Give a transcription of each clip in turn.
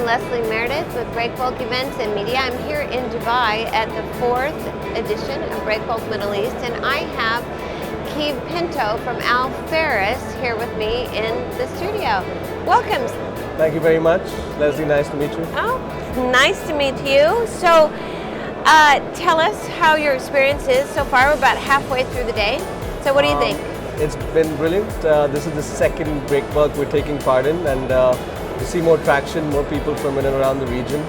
Leslie Meredith with Breakbulk Events and Media. I'm here in Dubai at the 4th edition of Breakbulk Middle East, and I have Kieve Pinto from Ferris here with me in the studio. Welcome. Thank you very much. Leslie, nice to meet you. Oh, nice to meet you. So tell us how your experience is so far. We're about halfway through the day. So what do you think? It's been brilliant. This is the second Breakbulk we're taking part in, and we see more traction, more people from in and around the region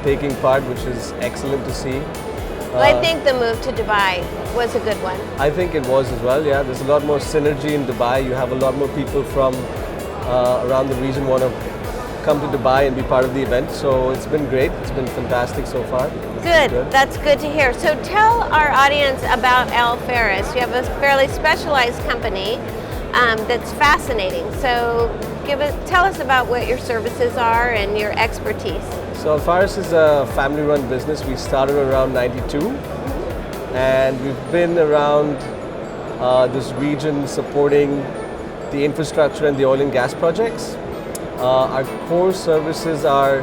taking part, which is excellent to see. Well, I think the move to Dubai was a good one. I think it was as well, yeah. There's a lot more synergy in Dubai. You have a lot more people from around the region want to come to Dubai and be part of the event. So it's been great. It's been fantastic so far. Good. That's good to hear. So tell our audience about Ferris. You have a fairly specialized company that's fascinating. So tell us about what your services are and your expertise. So Faris is a family-run business. We started around '92, and we've been around this region supporting the infrastructure and the oil and gas projects. Our core services are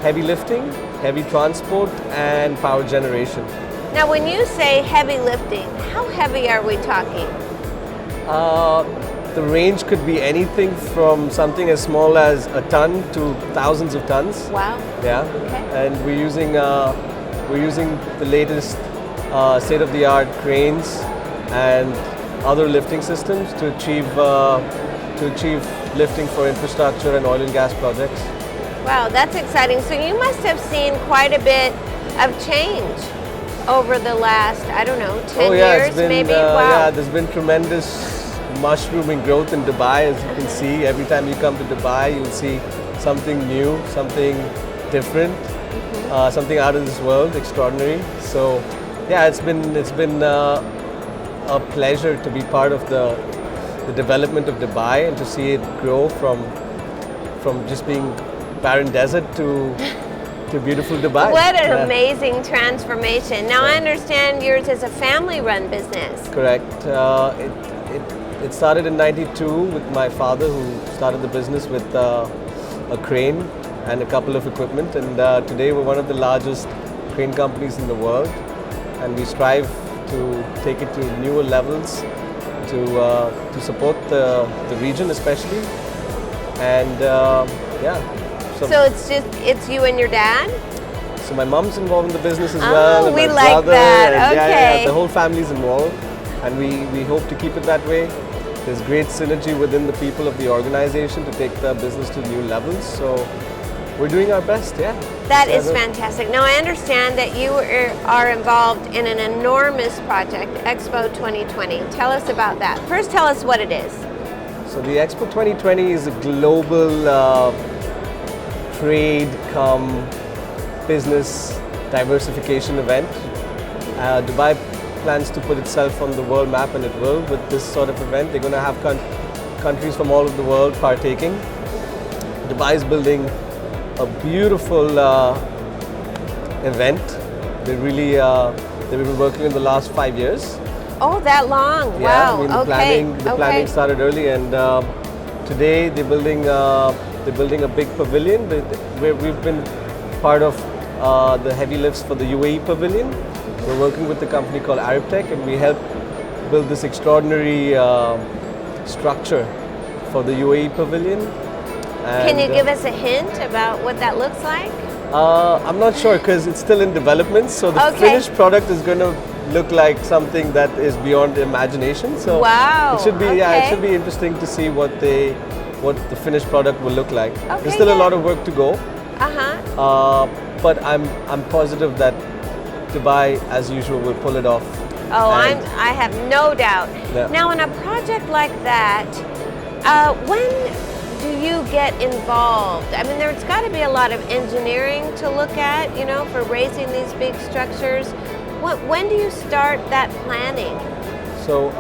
heavy lifting, heavy transport, and power generation. Now, when you say heavy lifting, how heavy are we talking? The range could be anything from something as small as a ton to thousands of tons. Wow. Yeah. Okay. And we're using the latest state-of-the-art cranes and other lifting systems to achieve lifting for infrastructure and oil and gas projects. Wow, that's exciting. So you must have seen quite a bit of change over the last, I don't know, 10 years maybe? Wow. Yeah, there's been tremendous mushrooming growth in Dubai, as you can see. Every time you come to Dubai, you'll see something new, something different, something out of this world, extraordinary. So, yeah, it's been a pleasure to be part of the development of Dubai and to see it grow from just being barren desert to beautiful Dubai. What an amazing transformation. Now, I understand yours is a family-run business. Correct. It started in '92 with my father, who started the business with a crane and a couple of equipment, and today we're one of the largest crane companies in the world, and we strive to take it to newer levels to support the region especially, and yeah. So it's you and your dad? So my mom's involved in the business as well, and we my like brother, that. and Okay. the whole family's involved, and we hope to keep it that way. There's great synergy within the people of the organization to take the business to new levels. So we're doing our best, yeah. That is fantastic. Now I understand that you are involved in an enormous project, Expo 2020. Tell us about that. First, tell us what it is. So the Expo 2020 is a global trade business diversification event. Dubai plans to put itself on the world map, and it will with this sort of event. They're going to have countries from all over the world partaking. Dubai is building a beautiful event. They've been working in the last 5 years. Oh, that long! Yeah, wow. I mean, the planning started early, and today they're building a big pavilion. We've been part of the heavy lifts for the UAE pavilion. We're working with a company called Arabtech, and we help build this extraordinary structure for the UAE pavilion. And can you give us a hint about what that looks like? I'm not sure because it's still in development. So the finished product is going to look like something that is beyond imagination. So wow. It should be it should be interesting to see what the finished product will look like. Okay, There's still a lot of work to go. But I'm positive that Dubai, as usual, will pull it off. Oh, I have no doubt. Yeah. Now, in a project like that, when do you get involved? I mean, there's got to be a lot of engineering to look at, you know, for raising these big structures. When do you start that planning? So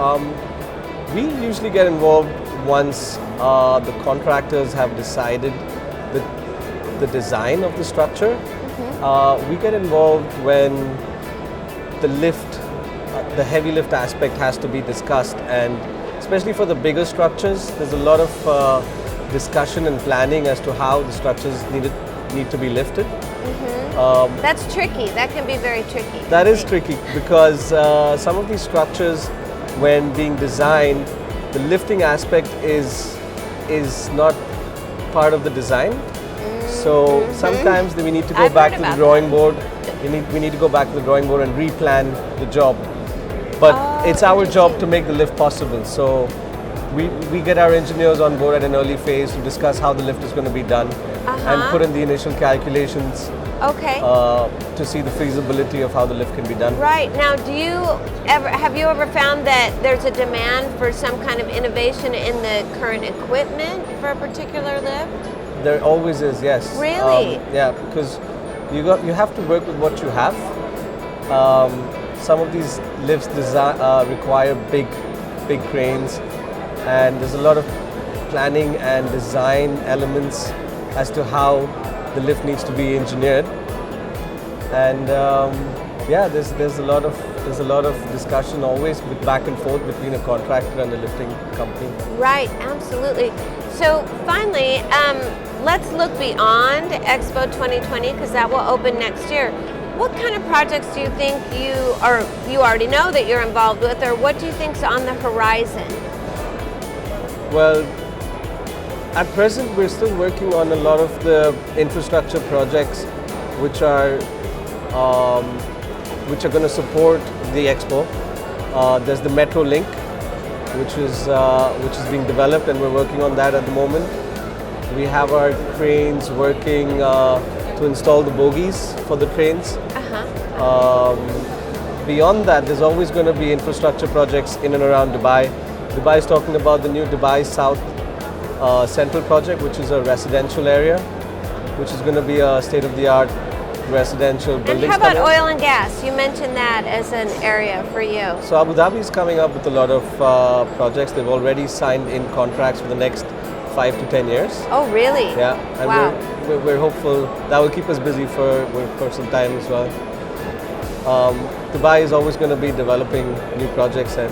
we usually get involved once the contractors have decided the design of the structure. We get involved when the lift the heavy lift aspect has to be discussed, and especially for the bigger structures, there's a lot of discussion and planning as to how the structures need to be lifted. That's tricky. That can be very tricky. That is tricky because some of these structures, when being designed, the lifting aspect is not part of the design. So sometimes we need to go back to the drawing board. We need to go back to the drawing board and replan the job. But it's our job to make the lift possible. So we get our engineers on board at an early phase to discuss how the lift is going to be done and put in the initial calculations to see the feasibility of how the lift can be done. Right. Now, have you ever found that there's a demand for some kind of innovation in the current equipment for a particular lift? There always is, yes. Really? Yeah, because you have to work with what you have. Some of these lifts require big cranes, and there's a lot of planning and design elements as to how the lift needs to be engineered. And yeah, there's a lot of discussion always back and forth between a contractor and a lifting company. Right, absolutely. So finally, let's look beyond Expo 2020 because that will open next year. What kind of projects do you think you already know that you're involved with, or what do you think's on the horizon? Well, at present we're still working on a lot of the infrastructure projects which are going to support the Expo. There's the Metro Link, which is being developed, and we're working on that at the moment. We have our cranes working to install the bogies for the trains. Beyond that, there's always going to be infrastructure projects in and around Dubai. Dubai is talking about the new Dubai South Central project, which is a residential area, which is going to be a state-of-the-art residential building. And how about oil and gas? You mentioned that as an area for you. So Abu Dhabi is coming up with a lot of projects. They've already signed in contracts for the next 5 to 10 years. Oh, really? Yeah, and wow. we're hopeful that will keep us busy for some time as well. Dubai is always going to be developing new projects, and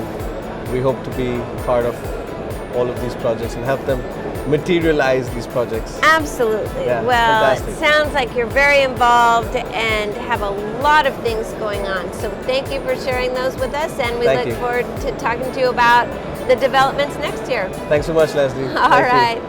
we hope to be part of all of these projects and help them materialize these projects. Absolutely. Yeah, well, fantastic. It sounds like you're very involved and have a lot of things going on. So thank you for sharing those with us, and we look forward to talking to you about the developments next year. Thanks so much, Leslie. All right.